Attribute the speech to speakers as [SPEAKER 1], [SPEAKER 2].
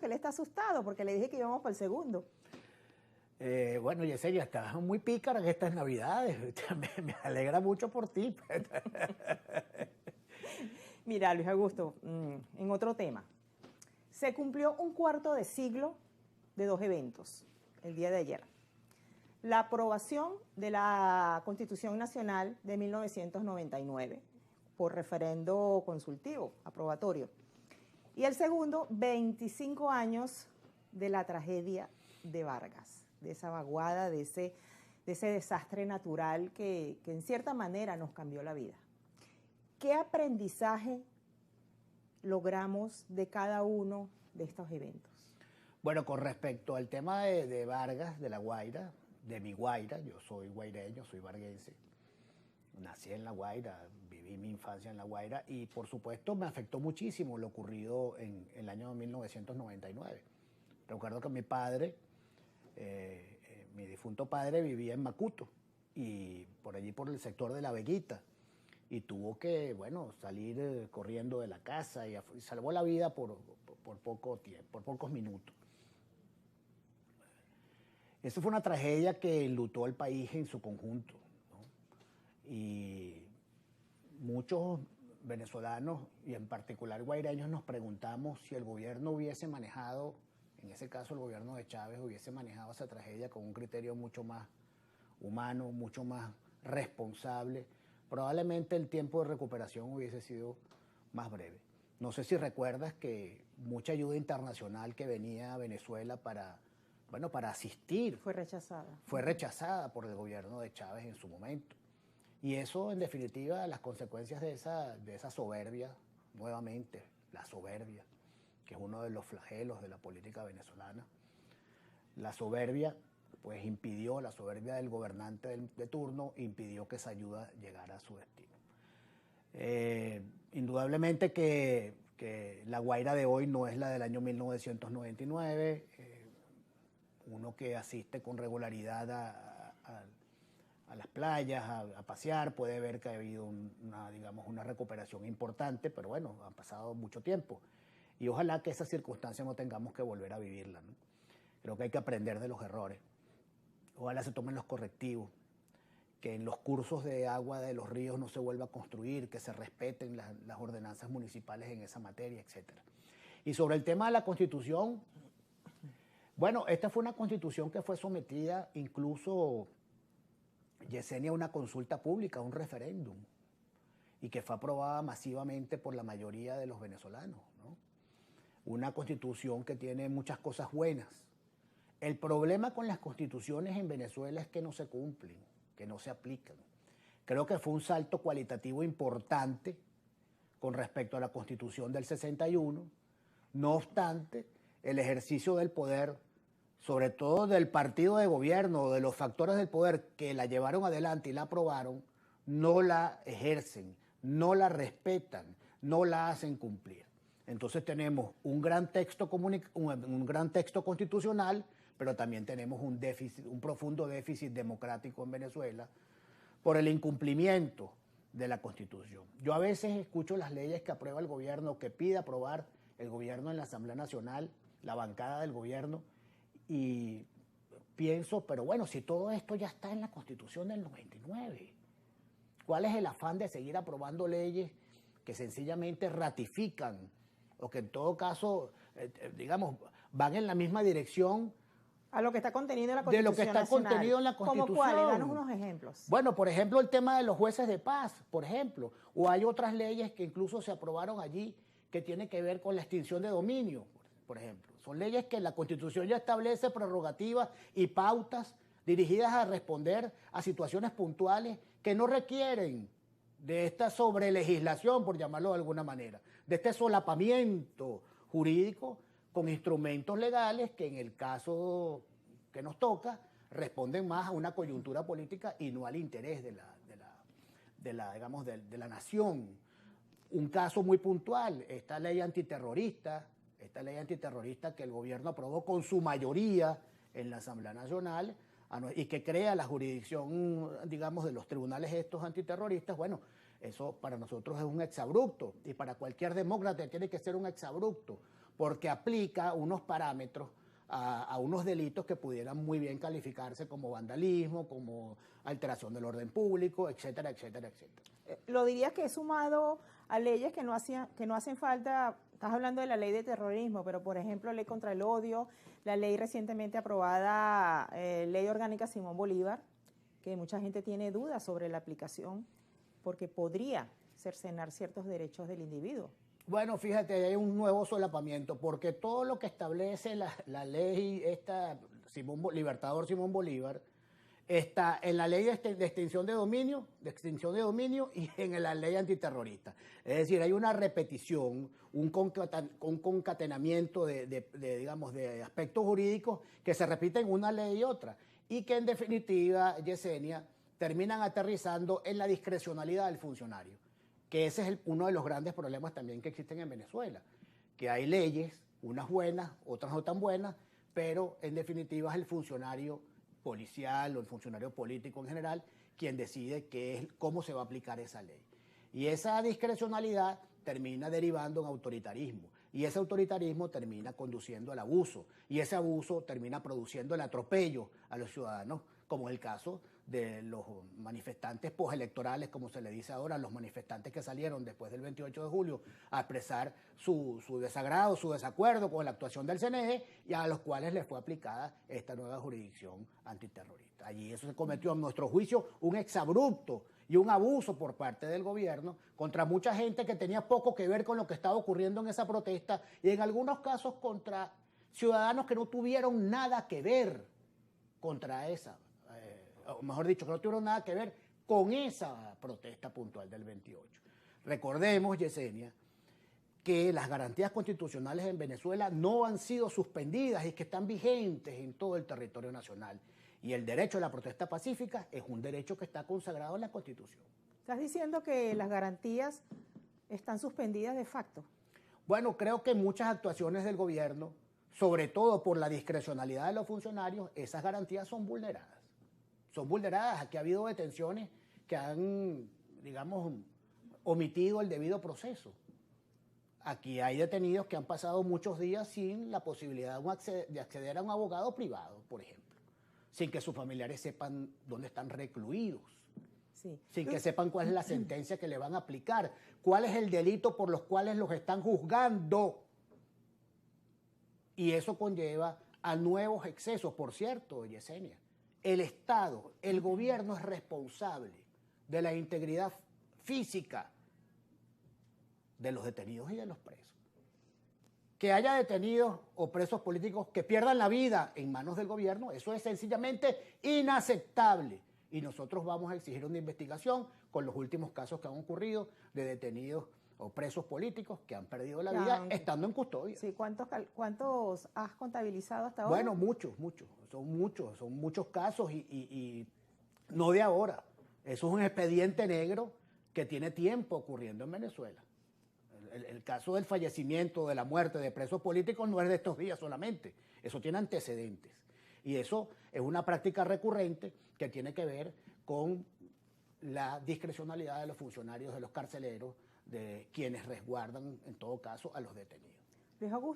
[SPEAKER 1] él está asustado porque le dije que íbamos por el segundo.
[SPEAKER 2] Bueno, Yesenia, estás muy pícara en estas Navidades. Me alegra mucho por ti.
[SPEAKER 1] Mira, Luis Augusto, en otro tema. Se cumplió un cuarto de siglo de dos eventos el día de ayer. La aprobación de la Constitución Nacional de 1999 por referendo consultivo, aprobatorio. Y el segundo, 25 años de la tragedia de Vargas, de esa vaguada, de ese desastre natural que en cierta manera nos cambió la vida. ¿Qué aprendizaje logramos de cada uno de estos eventos?
[SPEAKER 2] Bueno, con respecto al tema de Vargas, de La Guaira, de mi Guaira, yo soy guaireño, soy varguense, nací en La Guaira, viví mi infancia en La Guaira y por supuesto me afectó muchísimo lo ocurrido en el año 1999. Recuerdo que mi padre, mi difunto padre vivía en Macuto y por allí por el sector de La Veguita y tuvo que, bueno, salir corriendo de la casa y salvó la vida por poco tiempo, por pocos minutos. Eso fue una tragedia que enlutó al país en su conjunto, ¿no? Y muchos venezolanos, y en particular guaireños, nos preguntamos si el gobierno hubiese manejado, en ese caso el gobierno de Chávez, hubiese manejado esa tragedia con un criterio mucho más humano, mucho más responsable. Probablemente el tiempo de recuperación hubiese sido más breve. No sé si recuerdas que mucha ayuda internacional que venía a Venezuela para asistir.
[SPEAKER 1] Fue rechazada.
[SPEAKER 2] Fue rechazada por el gobierno de Chávez en su momento. Y eso, en definitiva, las consecuencias de esa soberbia, nuevamente, la soberbia, que es uno de los flagelos de la política venezolana, la soberbia, pues impidió, la soberbia del gobernante de turno, impidió que esa ayuda llegara a su destino. Indudablemente que La Guaira de hoy no es la del año 1999, uno que asiste con regularidad a las playas, a pasear, puede ver que ha habido una recuperación importante, pero bueno, ha pasado mucho tiempo. Y ojalá que esa circunstancia no tengamos que volver a vivirla, ¿no? Creo que hay que aprender de los errores. Ojalá se tomen los correctivos, que en los cursos de agua de los ríos no se vuelva a construir, que se respeten las ordenanzas municipales en esa materia, etc. Y sobre el tema de la Constitución, bueno, esta fue una Constitución que fue sometida incluso, Yesenia, a una consulta pública, a un referéndum, y que fue aprobada masivamente por la mayoría de los venezolanos, ¿no? Una Constitución que tiene muchas cosas buenas. El problema con las constituciones en Venezuela es que no se cumplen, que no se aplican. Creo que fue un salto cualitativo importante con respecto a la Constitución del 61. No obstante, el ejercicio del poder, sobre todo del partido de gobierno o de los factores del poder que la llevaron adelante y la aprobaron, no la ejercen, no la respetan, no la hacen cumplir. Entonces tenemos un gran texto constitucional, pero también tenemos un profundo déficit democrático en Venezuela por el incumplimiento de la Constitución. Yo a veces escucho las leyes que aprueba el gobierno, que pide aprobar el gobierno en la Asamblea Nacional, la bancada del gobierno, y pienso, pero bueno, si todo esto ya está en la Constitución del 99, ¿cuál es el afán de seguir aprobando leyes que sencillamente ratifican o que en todo caso, digamos, van en la misma dirección
[SPEAKER 1] a lo que está contenido en la
[SPEAKER 2] de
[SPEAKER 1] Constitución
[SPEAKER 2] lo que está
[SPEAKER 1] Nacional?
[SPEAKER 2] contenido en la Constitución?
[SPEAKER 1] ¿Cómo cuáles? Danos unos ejemplos.
[SPEAKER 2] Bueno, por ejemplo, el tema de los jueces de paz, por ejemplo, o hay otras leyes que incluso se aprobaron allí que tienen que ver con la extinción de dominio, por ejemplo. Son leyes que la Constitución ya establece prerrogativas y pautas dirigidas a responder a situaciones puntuales que no requieren de esta sobrelegislación, por llamarlo de alguna manera, de este solapamiento jurídico con instrumentos legales que en el caso que nos toca responden más a una coyuntura política y no al interés de la nación. Un caso muy puntual, esta ley antiterrorista que el gobierno aprobó con su mayoría en la Asamblea Nacional y que crea la jurisdicción, digamos, de los tribunales estos antiterroristas. Bueno, eso para nosotros es un exabrupto y para cualquier demócrata tiene que ser un exabrupto, porque aplica unos parámetros a unos delitos que pudieran muy bien calificarse como vandalismo, como alteración del orden público, etcétera, etcétera, etcétera.
[SPEAKER 1] ¿Lo dirías que es sumado a leyes que no hacen falta? Estás hablando de la ley de terrorismo, pero por ejemplo, ley contra el odio, la ley recientemente aprobada, ley orgánica Simón Bolívar, que mucha gente tiene dudas sobre la aplicación, porque podría cercenar ciertos derechos del individuo.
[SPEAKER 2] Bueno, fíjate, hay un nuevo solapamiento, porque todo lo que establece la ley Libertador Simón Bolívar está en la ley de extinción de dominio y en la ley antiterrorista. Es decir, hay una repetición, un concatenamiento digamos, de aspectos jurídicos que se repiten una ley y otra, y que en definitiva, Yesenia, terminan aterrizando en la discrecionalidad del funcionario, que ese es uno de los grandes problemas también que existen en Venezuela, que hay leyes, unas buenas, otras no tan buenas, pero en definitiva es el funcionario policial o el funcionario político en general quien decide cómo se va a aplicar esa ley. Y esa discrecionalidad termina derivando en autoritarismo, y ese autoritarismo termina conduciendo al abuso, y ese abuso termina produciendo el atropello a los ciudadanos, como el caso de los manifestantes postelectorales, como se le dice ahora, los manifestantes que salieron después del 28 de julio a expresar su desagrado, su desacuerdo con la actuación del CNE, y a los cuales les fue aplicada esta nueva jurisdicción antiterrorista. Allí eso se cometió, a nuestro juicio, un exabrupto y un abuso por parte del gobierno contra mucha gente que tenía poco que ver con lo que estaba ocurriendo en esa protesta, y en algunos casos contra ciudadanos que no tuvieron nada que ver contra esa, o mejor dicho, que no tuvieron nada que ver con esa protesta puntual del 28. Recordemos, Yesenia, que las garantías constitucionales en Venezuela no han sido suspendidas y que están vigentes en todo el territorio nacional. Y el derecho a la protesta pacífica es un derecho que está consagrado en la Constitución.
[SPEAKER 1] ¿Estás diciendo que las garantías están suspendidas de facto?
[SPEAKER 2] Bueno, creo que muchas actuaciones del gobierno, sobre todo por la discrecionalidad de los funcionarios, esas garantías son vulneradas. Son vulneradas. Aquí ha habido detenciones que han, digamos, omitido el debido proceso. Aquí hay detenidos que han pasado muchos días sin la posibilidad de acceder a un abogado privado, por ejemplo, sin que sus familiares sepan dónde están recluidos, sí, sin que sepan cuál es la sentencia que le van a aplicar, cuál es el delito por los cuales los están juzgando. Y eso conlleva a nuevos excesos. Por cierto, Yesenia, el Estado, el gobierno es responsable de la integridad física de los detenidos y de los presos. Que haya detenidos o presos políticos que pierdan la vida en manos del gobierno, eso es sencillamente inaceptable. Y nosotros vamos a exigir una investigación con los últimos casos que han ocurrido de detenidos o presos políticos que han perdido la vida estando en custodia.
[SPEAKER 1] Sí, ¿cuántos has contabilizado hasta ahora?
[SPEAKER 2] Bueno, muchos. Son muchos casos y no de ahora. Eso es un expediente negro que tiene tiempo ocurriendo en Venezuela. El caso del fallecimiento, de la muerte de presos políticos no es de estos días solamente. Eso tiene antecedentes. Y eso es una práctica recurrente que tiene que ver con la discrecionalidad de los funcionarios, de los carceleros, de quienes resguardan, en todo caso, a los detenidos.
[SPEAKER 1] Luis Augusto.